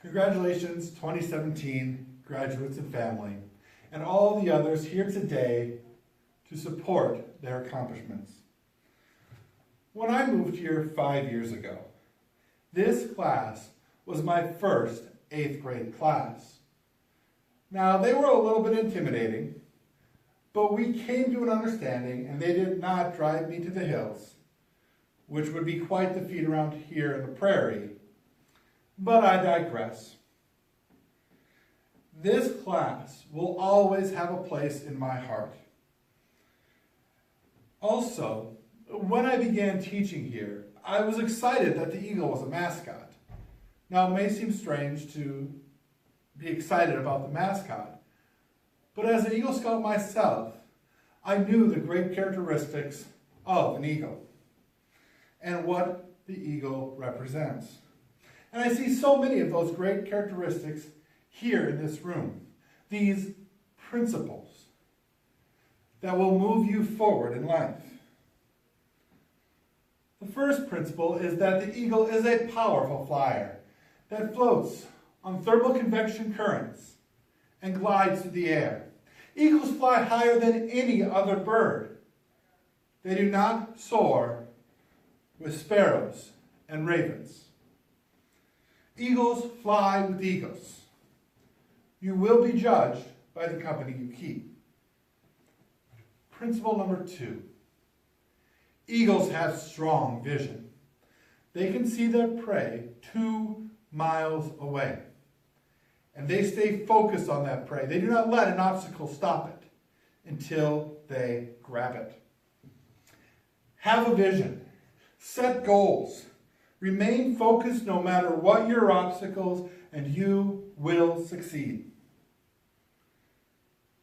Congratulations, 2017 graduates and family, and all the others here today to support their accomplishments. When I moved here 5 years ago, this class was my first 8th grade class. Now, they were a little bit intimidating, but we came to an understanding and they did not drive me to the hills, which would be quite the feat around here in the prairie. But I digress. This class will always have a place in my heart. Also, when I began teaching here, I was excited that the eagle was a mascot. Now, it may seem strange to be excited about the mascot, but as an Eagle Scout myself, I knew the great characteristics of an eagle and what the eagle represents. And I see so many of those great characteristics here in this room. These principles that will move you forward in life. The first principle is that the eagle is a powerful flyer that floats on thermal convection currents and glides through the air. Eagles fly higher than any other bird. They do not soar with sparrows and ravens. Eagles fly with eagles. You will be judged by the company you keep. Principle number 2. Eagles have strong vision. They can see their prey 2 miles away. And they stay focused on that prey. They do not let an obstacle stop it until they grab it. Have a vision. Set goals. Remain focused no matter what your obstacles, and you will succeed.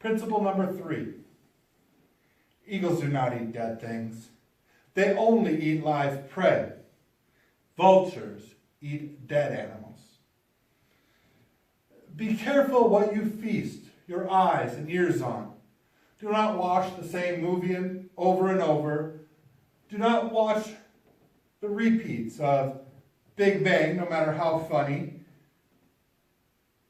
Principle number 3. Eagles do not eat dead things. They only eat live prey. Vultures eat dead animals. Be careful what you feast your eyes and ears on. Do not watch the same movie over and over. Do not watch the repeats of Big Bang, no matter how funny,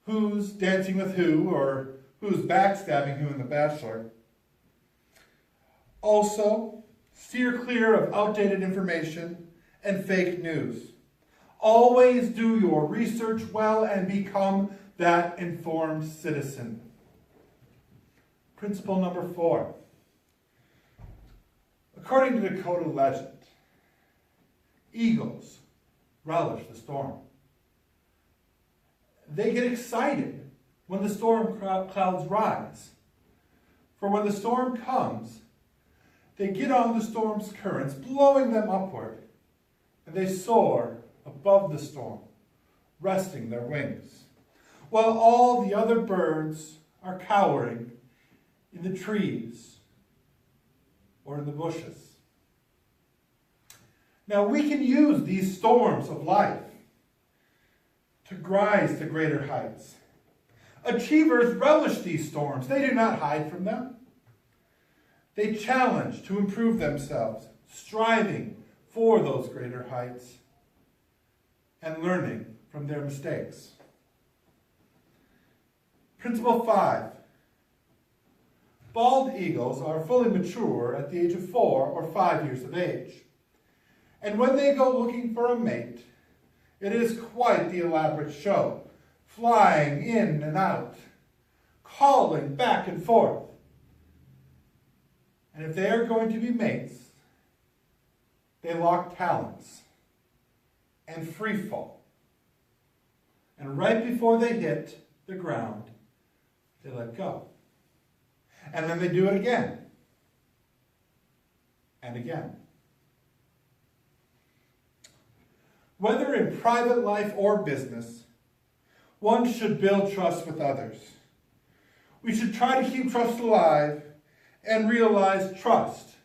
Who's Dancing with Who, or Who's Backstabbing Who in The Bachelor. Also, steer clear of outdated information and fake news. Always do your research well and become that informed citizen. Principle number 4. According to Dakota legend, eagles relish the storm. They get excited when the storm clouds rise. For when the storm comes, they get on the storm's currents, blowing them upward, and they soar above the storm, resting their wings, while all the other birds are cowering in the trees or in the bushes. Now, we can use these storms of life to rise to greater heights. Achievers relish these storms. They do not hide from them. They challenge to improve themselves, striving for those greater heights and learning from their mistakes. Principle 5. Bald eagles are fully mature at the age of 4 or 5 years of age. And when they go looking for a mate, it is quite the elaborate show, flying in and out, calling back and forth. And if they are going to be mates, they lock talons and free fall. And right before they hit the ground, they let go. And then they do it again and again. Whether in private life or business, one should build trust with others. We should try to keep trust alive and realize trust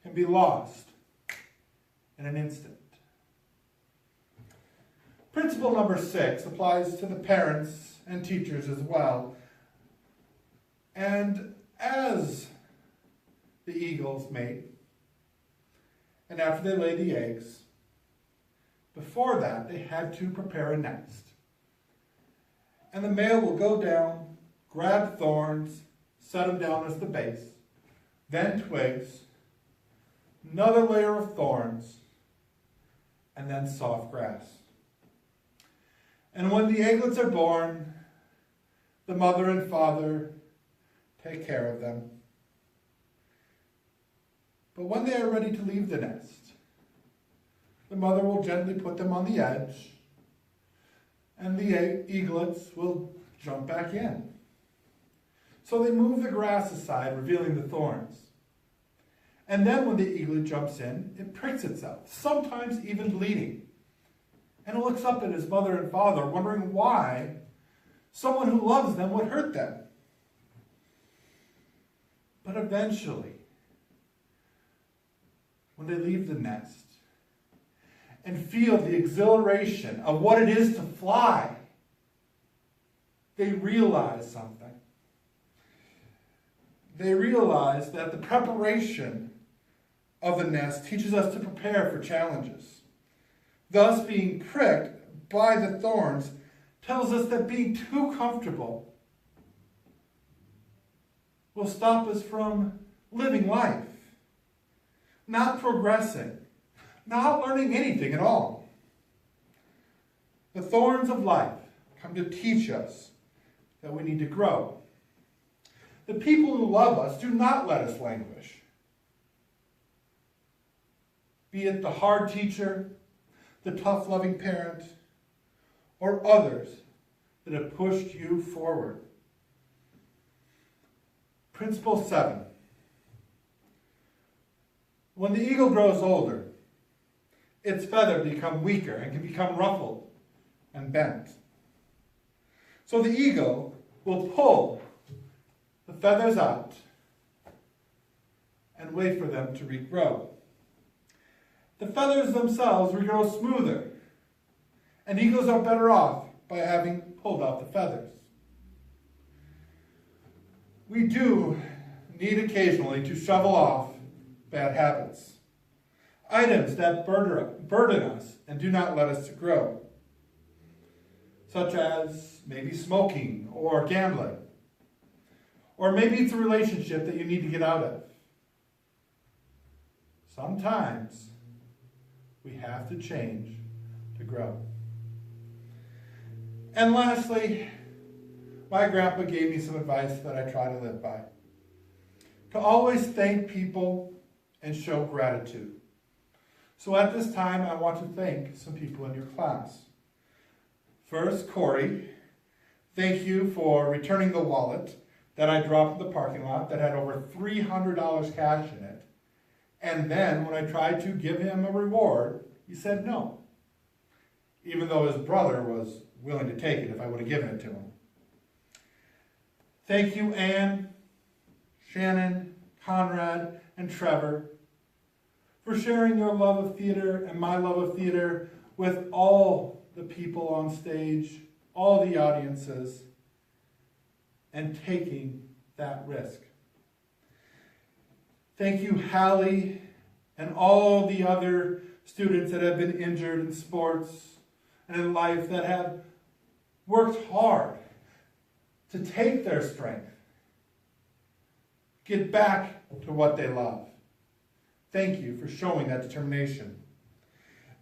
can be lost in an instant. Principle number 6 applies to the parents and teachers as well. And as the eagles mate, and after they lay the eggs, before that they had to prepare a nest. And the male will go down, grab thorns, set them down as the base, then twigs, another layer of thorns, and then soft grass. And when the eaglets are born, the mother and father take care of them. But when they are ready to leave the nest, the mother will gently put them on the edge, and the eaglets will jump back in. So they move the grass aside, revealing the thorns. And then when the eaglet jumps in, it pricks itself, sometimes even bleeding. And it looks up at his mother and father, wondering why someone who loves them would hurt them. But eventually, when they leave the nest and feel the exhilaration of what it is to fly, they realize something. They realize that the preparation of the nest teaches us to prepare for challenges. Thus, being pricked by the thorns tells us that being too comfortable will stop us from living life, not progressing, not learning anything at all. The thorns of life come to teach us that we need to grow. The people who love us do not let us languish. Be it the hard teacher, the tough loving parent, or others that have pushed you forward. Principle 7. When the eagle grows older, its feathers become weaker and can become ruffled and bent. So the eagle will pull the feathers out and wait for them to regrow. The feathers themselves regrow smoother, and eagles are better off by having pulled out the feathers. We do need occasionally to shovel off bad habits, items that burden us and do not let us grow, such as maybe smoking or gambling, or maybe it's a relationship that you need to get out of. Sometimes we have to change to grow. And lastly, my grandpa gave me some advice that I try to live by. To always thank people and show gratitude. So at this time, I want to thank some people in your class. First, Corey, thank you for returning the wallet that I dropped in the parking lot that had over $300 cash in it. And then when I tried to give him a reward, he said no, even though his brother was willing to take it if I would have given it to him. Thank you, Anne, Shannon, Conrad, and Trevor, for sharing your love of theater and my love of theater with all the people on stage, all the audiences, and taking that risk. Thank you, Hallie, and all the other students that have been injured in sports and in life that have worked hard to take their strength, get back to what they love. Thank you for showing that determination.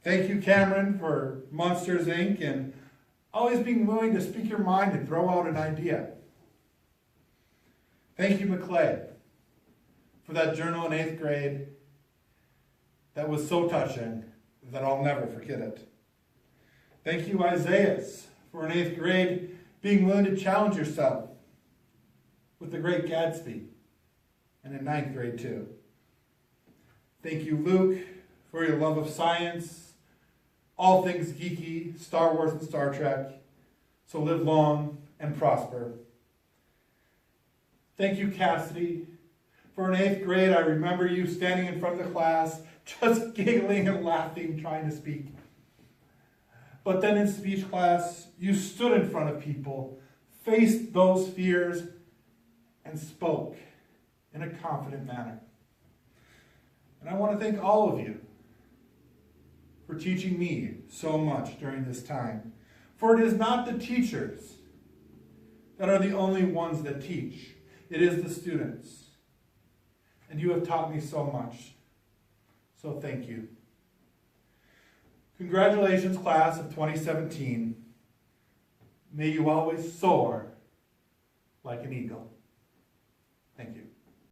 Thank you, Cameron, for Monsters, Inc. and always being willing to speak your mind and throw out an idea. Thank you, McClay, for that journal in 8th grade that was so touching that I'll never forget it. Thank you, Isaiah, for in 8th grade being willing to challenge yourself with The Great Gatsby, and in 9th grade too. Thank you, Luke, for your love of science, all things geeky, Star Wars and Star Trek. So live long and prosper. Thank you, Cassidy, for in 8th grade I remember you standing in front of the class, just giggling and laughing, trying to speak. But then in speech class, you stood in front of people, faced those fears, and spoke in a confident manner. And I want to thank all of you for teaching me so much during this time. For it is not the teachers that are the only ones that teach. It is the students. And you have taught me so much. So thank you. Congratulations, class of 2017. May you always soar like an eagle. Thank you.